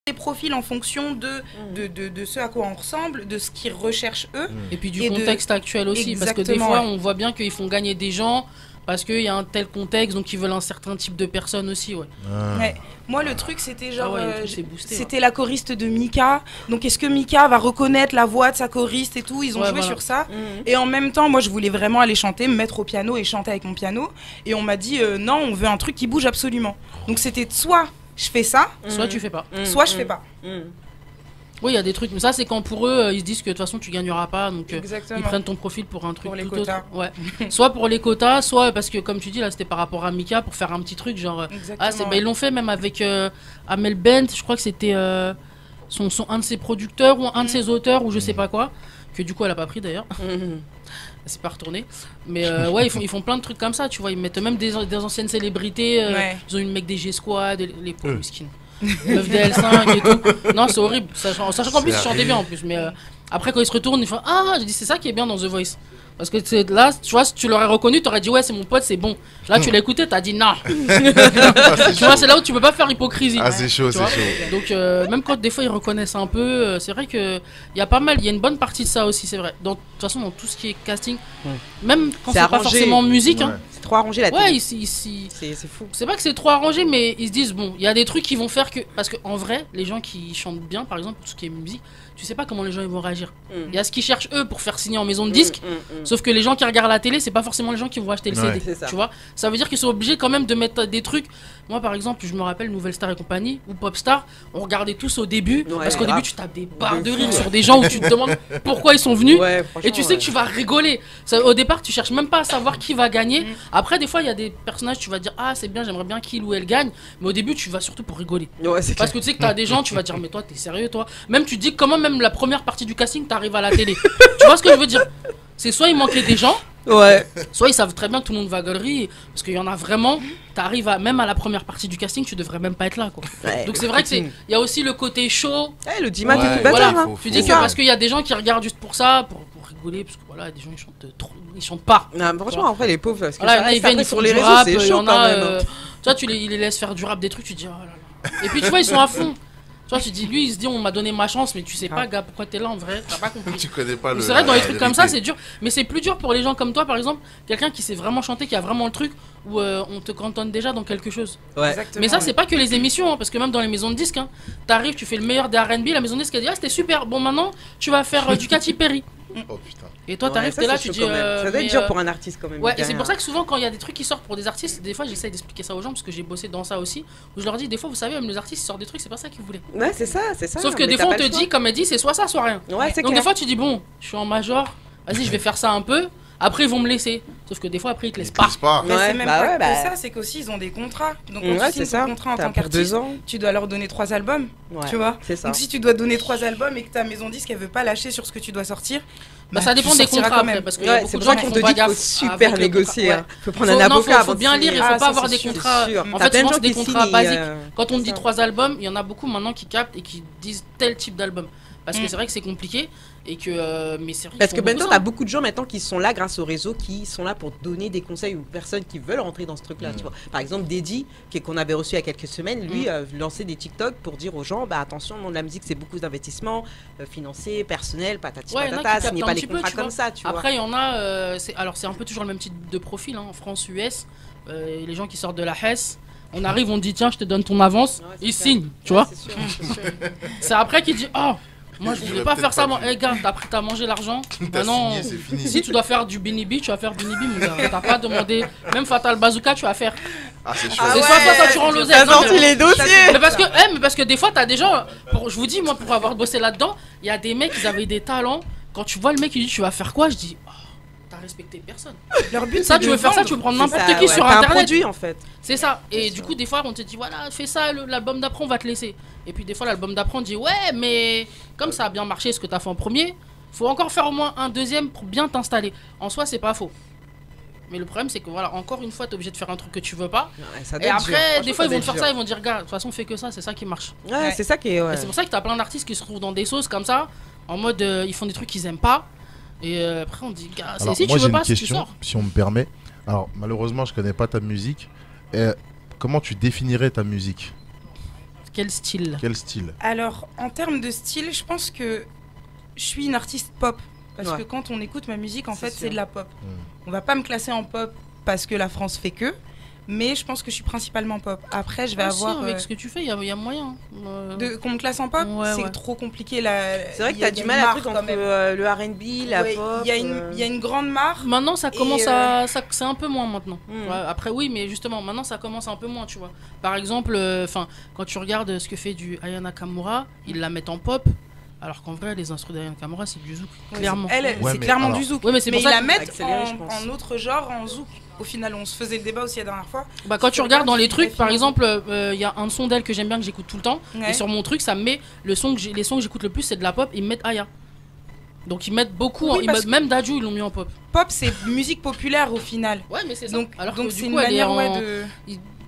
des profils en fonction de ce à quoi on ressemble, de ce qu'ils recherchent eux. Et puis du contexte actuel aussi, Exactement, parce que des fois on voit bien qu'ils font gagner des gens parce qu'il y a un tel contexte, donc ils veulent un certain type de personnes aussi. Ouais. Moi le truc c'était genre, boosté, c'était la choriste de Mika, donc est-ce que Mika va reconnaître la voix de sa choriste et tout, ils ont joué sur ça. Et en même temps moi je voulais vraiment aller chanter, me mettre au piano et chanter avec mon piano, et on m'a dit non, on veut un truc qui bouge absolument. Donc c'était soit je fais ça, soit tu fais pas, soit je fais pas. Oui, il y a des trucs, mais ça c'est quand pour eux ils se disent que de toute façon tu gagneras pas, donc ils prennent ton profil pour un truc pour les tout quotas. autre. Ouais. Soit pour les quotas, soit parce que comme tu dis là c'était par rapport à Mika pour faire un petit truc genre ils l'ont fait même avec Amel Bent, je crois que c'était un de ses producteurs ou un de ses auteurs ou je sais pas quoi, que du coup elle a pas pris d'ailleurs. C'est pas retourné, mais ouais ils font plein de trucs comme ça, tu vois, ils mettent même des anciennes célébrités, ils ont une mec des G-Squad, les pauvres miskines. Meuf DL5 et tout. Non, c'est horrible. Sachant qu'en plus, ils chantaient bien en plus. Mais après, quand ils se retournent, ils font ah, j'ai dit, c'est ça qui est bien dans The Voice. Parce que là, tu vois, si tu l'aurais reconnu, t'aurais dit ouais, c'est mon pote, c'est bon. Là, tu l'as écouté, t'as dit non. Tu vois, c'est là où tu peux pas faire hypocrisie. Ah, c'est chaud, c'est chaud. Donc, même quand des fois ils reconnaissent un peu, c'est vrai qu'il y a pas mal, il y a une bonne partie de ça aussi, c'est vrai. De toute façon, dans tout ce qui est casting, même quand c'est pas forcément musique, hein. C'est trop arrangé la télé. Ouais, c'est fou. C'est pas que c'est trop arrangé, mais ils se disent bon, il y a des trucs qui vont faire que. Parce qu'en vrai, les gens qui chantent bien, par exemple, tout ce qui est musique, tu sais pas comment les gens ils vont réagir. Il y a ce qu'ils cherchent eux pour faire signer en maison de disque, sauf que les gens qui regardent la télé, c'est pas forcément les gens qui vont acheter le CD. Tu vois, ça veut dire qu'ils sont obligés quand même de mettre des trucs. Moi, par exemple, je me rappelle Nouvelle Star et compagnie ou Popstar, on regardait tous au début, parce qu'au début, tu tapes des barres de rire sur des gens où tu te demandes pourquoi ils sont venus, et tu sais que tu vas rigoler. Au départ, tu cherches même pas à savoir qui va gagner. Après, des fois, il y a des personnages, tu vas dire ah c'est bien, j'aimerais bien qu'il ou elle gagne, mais au début, tu vas surtout pour rigoler. Parce que tu sais que t'as des gens, tu vas dire mais toi, t'es sérieux, toi. Même tu te dis comment même la première partie du casting, t'arrives à la télé. Tu vois ce que je veux dire? C'est soit il manquait des gens. Soit ils savent très bien que tout le monde va galerie, parce qu'il y en a vraiment, t'arrives même à la première partie du casting, tu devrais même pas être là quoi. Donc c'est vrai que il y a aussi le côté chaud. Le dimat est tout bâtard. Voilà, tu dis que parce qu'il y a des gens qui regardent juste pour ça, pour rigoler, parce que voilà, des gens ils chantent trop, ils chantent pas. Non, franchement, après les pauvres, parce que voilà, ils viennent sur les réseaux, c'est chaud quand même. Tu vois, tu les laisses faire du rap, des trucs, tu dis oh là là. Et puis tu vois, ils sont à fond. Tu vois, tu dis, lui, il se dit, on m'a donné ma chance, mais tu sais pas, gars, pourquoi t'es là en vrai, t'as pas compris. Tu connais pas le. C'est vrai, dans les trucs comme ça, c'est dur. Mais c'est plus dur pour les gens comme toi, par exemple, quelqu'un qui sait vraiment chanter, qui a vraiment le truc, où on te cantonne déjà dans quelque chose. Mais ça, c'est pas que les émissions, hein, parce que même dans les maisons de disques, hein, t'arrives, tu fais le meilleur des R&B, la maison de disques, elle dit, ah, c'était super, bon, maintenant, tu vas faire du Katy Perry. Oh putain. Et toi, t'arrives, t'es là, tu dis. Ça doit être dur pour un artiste quand même. Ouais, et c'est pour ça que souvent, quand il y a des trucs qui sortent pour des artistes, des fois, j'essaie d'expliquer ça aux gens, parce que j'ai bossé dans ça aussi, où je leur dis, des fois, vous savez, même les artistes sortent des trucs, c'est pas ça qu'ils voulaient. Ouais, c'est ça. Sauf que des fois, on te dit, comme elle dit, c'est soit ça, soit rien. Donc des fois, tu dis, bon, je suis en major, vas-y, je vais faire ça un peu. Après, ils vont me laisser. Sauf que des fois, après, ils te laissent pas. Mais c'est même pas que ça, c'est qu'aussi, ils ont des contrats. Donc, quand tu signes ton contrat en tant qu'artiste, tu dois leur donner 3 albums. Tu vois. Donc, si tu dois donner 3 albums et que ta maison disque, elle veut pas lâcher sur ce que tu dois sortir, ça dépend des contrats après. Parce que c'est pour ça qu'on te dit qu'il faut super négocier. Il faut prendre un avocat. Il faut bien lire, il faut pas avoir des contrats. En fait, souvent, c'est des contrats basiques. Quand on dit 3 albums, il y en a beaucoup maintenant qui captent et qui disent tel type d'album. Parce que c'est vrai que c'est compliqué et que mais c'est vrai parce que maintenant t'as beaucoup de gens maintenant qui sont là grâce au réseau, qui sont là pour donner des conseils aux personnes qui veulent rentrer dans ce truc là, tu vois. Par exemple Dedi qu'on avait reçu il y a quelques semaines, lui lançait des TikTok pour dire aux gens bah attention, le monde de la musique c'est beaucoup d'investissement financier, personnel, patati patata, signez pas les contrats comme ça, tu vois. Après il y en a alors c'est un peu toujours le même type de profil en France US, les gens qui sortent de la HES. On arrive, on dit tiens je te donne ton avance, ils signent, tu vois. C'est après qu'il dit oh moi je voulais pas faire ça, moi. Hey, gars, t'as mangé l'argent. Maintenant, si tu dois faire du Binibi, tu vas faire Binibi, mon gars. T'as pas demandé. Même Fatal Bazooka, tu vas faire. Ah, c'est chaud. C'est soit tu rends l'oseille. T'as sorti les dossiers. Mais parce que des fois, t'as des gens. Je vous dis, moi, pour avoir bossé là-dedans, il y a des mecs, ils avaient des talents. Quand tu vois le mec, il dit tu vas faire quoi, je dis. T'as respecté personne. Leur but, ça, tu veux faire ça, tu veux prendre n'importe qui sur internet. Un produit, en fait. C'est ça. Et du coup, des fois, on te dit voilà, fais ça, l'album d'après, on va te laisser. Et puis, des fois, l'album d'après, on dit ouais, mais comme ça a bien marché ce que t'as fait en premier, faut encore faire au moins un deuxième pour bien t'installer. En soi, c'est pas faux. Mais le problème, c'est que voilà, encore une fois, t'es obligé de faire un truc que tu veux pas. Et après, des fois, ils vont te faire ça, ils vont dire gars, de toute façon, fais que ça, c'est ça qui marche. Ouais, c'est ça qui est. Et c'est pour ça que t'as plein d'artistes qui se retrouvent dans des sauces comme ça, en mode ils font des trucs qu'ils aiment pas. Et après on dit gars, si tu veux pas, si tu sors. Si on me permet. Alors malheureusement je connais pas ta musique. Comment tu définirais ta musique? quel style? Quel style? Alors, en termes de style, je pense que je suis une artiste pop. Parce Ouais. que quand on écoute ma musique, en C'est fait, sûr. c'est de la pop. On va pas me classer en pop parce que la France fait que, mais je pense que je suis principalement pop. Après, je vais Ah, si, avoir... avec ce que tu fais, il y a moyen. qu'on me classe en pop, Ouais, c'est ouais. trop compliqué. Là. C'est vrai que Il y a t'as du une mal à marque, truc quand entre même. le R&B, la Ouais, pop. il y a une grande marque. Maintenant, ça commence Et, c'est un peu moins maintenant. Mm. Ouais, après, oui, mais justement, maintenant, ça commence un peu moins, tu vois. Par exemple, quand tu regardes ce que fait du Aya Nakamura, ils la mettent en pop, alors qu'en vrai, les instruments d'Aya Nakamura, c'est du zouk, clairement. Elle, Ouais, c'est mais clairement alors- du zouk. Ouais, mais c'est Mais pour ils ça la que- mettent accéléré, je pense. en autre genre, en zouk. Au final, on se faisait le débat aussi la dernière fois. Bah, quand tu C'est regardes pas dans les du trucs, vrai par film. exemple, il y a un son d'elle que j'aime bien, que j'écoute tout le temps, Ouais. et sur mon truc, ça me met les sons que j'écoute le plus, c'est de la pop, ils me mettent Aya. Donc ils mettent beaucoup, Oui, ils parce mettent, même Dadju, ils l'ont mis en pop. Pop, c'est musique populaire au final. Ouais, mais c'est ça. Donc, Alors donc que c'est du une coup, elle est manière en... de...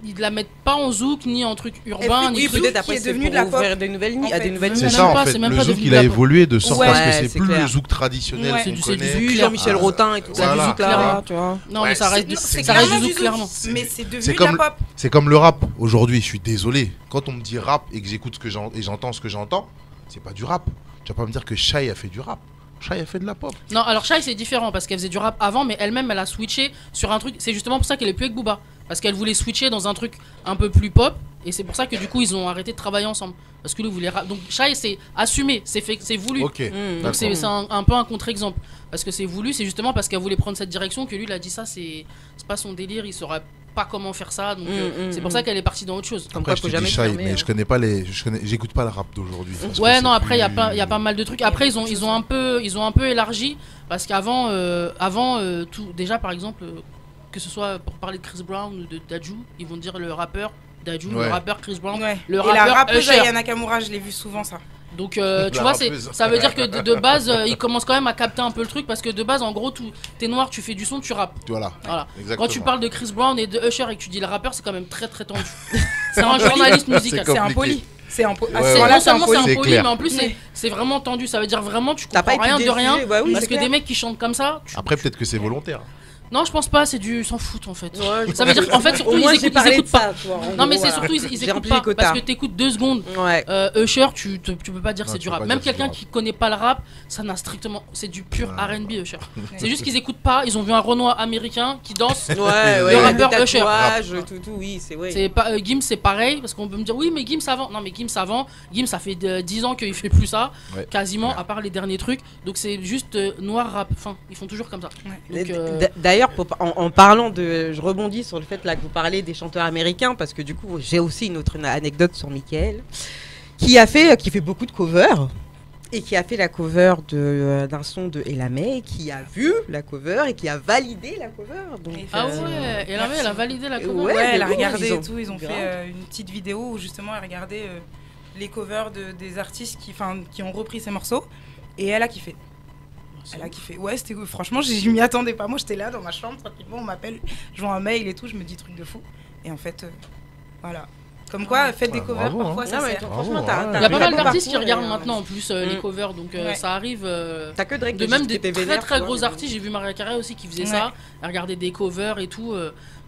Ils la mettent pas en zouk, ni en truc urbain, ni oui, truc... peut-être Peut-être après qui est c'est devenu pour de la pop, ouvrir des nouvelles en à des fait. nouvelles C'est Même ça en pas, fait, c'est même le pas zouk devenu il de a la pop. évolué de sorte Ouais, parce que c'est c'est plus clair. le zouk traditionnel Ouais. qu'on C'est du connaît. zouk. Du Jean-Michel Rotin et tout ça, Voilà. du zouk là, Clairement. tu vois. Non, Ouais, mais ça reste c'est- du, c'est ça reste clairement du du zouk, zouk. clairement. Mais c'est devenu C'est de la comme- pop. C'est comme le rap aujourd'hui, je suis désolé. Quand on me dit rap et que j'écoute ce que j'entends ce que j'entends, c'est pas du rap. Tu vas pas me dire que Shai a fait du rap. Shai a fait de la pop. Non, alors Shai c'est différent parce qu'elle faisait du rap avant, mais elle-même elle a switché sur un truc. C'est justement pour ça qu'elle est plus avec Booba. Parce qu'elle voulait switcher dans un truc un peu plus pop. Et c'est pour ça que du coup ils ont arrêté de travailler ensemble. Parce que lui voulait rap. Donc Shai c'est assumé, c'est voulu. Ok. Mm. Donc c'est un peu un contre-exemple. Parce que c'est voulu, c'est justement parce qu'elle voulait prendre cette direction que lui il a dit ça, c'est pas son délire, il saurait pas comment faire ça. Donc c'est pour ça qu'elle est partie dans autre chose. Comme Après, quoi, je faut te jamais dis Shai, fermer, mais hein. je connais pas j'écoute pas le rap d'aujourd'hui. parce que Ouais, c'est non, après, il plus- y a pas mal de trucs. Après, ils ont un peu élargi. Parce qu'avant, tout, déjà, par exemple, que ce soit pour parler de Chris Brown ou de Dadju, ils vont dire le rappeur Dadju, Ouais. le rappeur Chris Brown, Ouais. le Et la rappeur rappeuse Usher. Aya Nakamura, je l'ai vu souvent ça. Donc, tu La vois, rappeuse. ça veut dire que de base, ils commencent quand même à capter un peu le truc. Parce que de base, en gros, t'es noir, tu fais du son, tu rappes. Voilà. Voilà. Exactement. Quand tu parles de Chris Brown et de Usher et que tu dis le rappeur, c'est quand même très très tendu. C'est un journaliste musical. C'est C'est compliqué. impoli. C'est impoli. Ouais, À ce ouais. Non moment-là, c'est seulement c'est impoli. C'est impoli, clair. mais en plus Ouais. c'est vraiment tendu. Ça veut dire vraiment tu T'as pas comprends rien étudié de le rien. sujet, bah oui, Parce c'est que clair. des mecs qui chantent comme ça, Après, peut-être que c'est volontaire. non, je pense pas, c'est du s'en foutent en fait. Ouais, Ça veut dire qu'en fait, surtout, au moins ils j'ai écoutent parlé de pas. ça, tu vois, en Non, gros, mais c'est voilà. surtout, ils J'ai écoutent rempli pas. les quotas. Parce que t'écoutes 2 secondes. Ouais. Usher, tu peux pas dire Non, c'est tu du peux rap. pas Même dire c'est quelqu'un du qui connaît pas le rap, ça n'a strictement. C'est du pur Ouais. RB, Usher. C'est juste qu'ils écoutent pas. Ils ont vu un Renoir américain qui danse. Ouais, Le rappeur le Usher. tatouage, tout, oui, c'est vrai. C'est pas Gims, c'est pareil parce qu'on peut me dire oui mais Gims avant. Non mais Gims avant, Gims ça fait 10 ans qu'il fait plus ça, Ouais. quasiment Ouais. à part les derniers trucs. Donc c'est juste noir rap. Enfin, ils font toujours comme ça. Ouais. Donc, D'ailleurs, en parlant de. Je rebondis sur le fait là que vous parlez des chanteurs américains, parce que du coup, j'ai aussi une autre anecdote sur Michael, qui fait beaucoup de covers. Et qui a fait la cover d'un son de Elamé, qui a vu la cover et qui a validé la cover. Donc, Ah ouais, et elle a validé la cover. Ouais, Ouais, elle a mais bon, regardé ils ont- et tout. Ils ont fait grave. une petite vidéo où justement elle regardait les covers des artistes qui ont repris ces morceaux. Et elle a kiffé. Elle a kiffé. Ouais, c'était franchement, je m'y attendais pas. Moi, j'étais là dans ma chambre, tranquillement, on m'appelle, je vois un mail et tout, je me dis truc de fou. Et en fait, voilà. Comme quoi, faites des Ouais, covers, bravo, parfois hein. ça Non, mais sert. Bravo, franchement, ouais. t'as Il y a pas mal un d'artistes qui parcours regardent et, maintenant en plus les covers, donc Ouais. ça arrive. T'as que Drake De qui même dit des que t'es très vénère, très tu vois, gros mais bon. artistes, j'ai vu Mariah Carey aussi qui faisait Ouais. ça, elle regardait des covers et tout.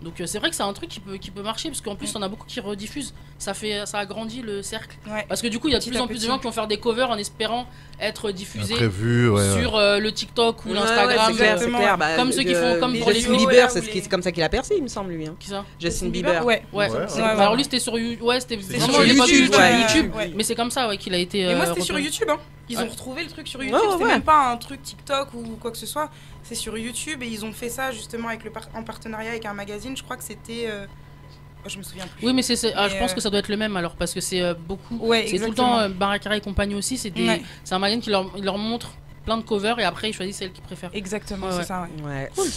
Donc c'est vrai que c'est un truc qui peut marcher parce qu'en plus on a beaucoup qui rediffusent. Ça agrandit le cercle. Ouais. Parce que du coup il y a de Petit plus à en plus de petit. gens qui vont faire des covers en espérant être diffusés Prévu, ouais. sur le TikTok ou Ouais, l'Instagram. c'est clair, c'est Exactement. clair. Bah, Comme ceux qui font comme pour les Justin vidéos, Bieber, là, c'est où les- comme ça qu'il a percé, il me semble, lui. Hein. Qui ça Justin Bieber. Ouais. Ouais. Ouais, c'est- ouais. Alors lui c'était sur c'était C'était vraiment sur l'époque YouTube, YouTube, ouais. mais c'est comme ça ouais, qu'il a été. Et moi, c'était sur retourné. YouTube. Hein. Ils ont Ouais. retrouvé le truc sur Ouais, YouTube. ouais, C'était ouais. même pas un truc TikTok ou quoi que ce soit. C'est sur YouTube et ils ont fait ça justement avec en partenariat avec un magazine. Je crois que c'était. Je me souviens plus. Oui, mais je pense Mais, que ça doit être le même alors parce que c'est beaucoup. Ouais, C'est tout le exactement. temps Mariah Carey et compagnie aussi. C'est Ouais. c'est un magazine qui leur montre plein de covers et après ils choisissent celle qu'ils préfèrent. Exactement, Ouais, c'est ouais. ça. Ouais. Ouais.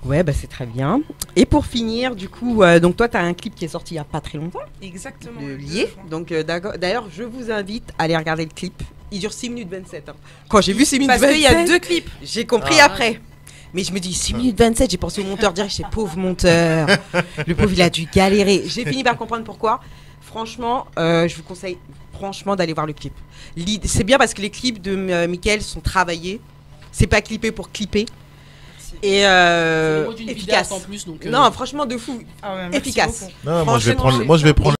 Ouais, bah c'est très bien. Et pour finir, du coup, donc toi, t'as un clip qui est sorti il y a pas très longtemps, Exactement. de le Lié. 2 juin. Donc d'ailleurs, je vous invite à aller regarder le clip. Il dure 6 minutes 27. Hein. Quand j'ai vu 6 minutes Parce 27, qu'il y a 2 clips. j'ai compris Ah. après. Mais je me dis 6 minutes 27, j'ai pensé au monteur direct, j'ai pauvre monteur. Le pauvre, il a dû galérer. J'ai fini par comprendre pourquoi. Franchement, je vous conseille franchement d'aller voir le clip. C'est bien parce que les clips de Mickaël sont travaillés. C'est pas clippé pour clipper. Et C'est le mot d'une efficace. vidéaste en plus donc. Non, franchement, de fou. Ah ouais, merci Efficace. beaucoup. Non, moi je vais Franchement, prendre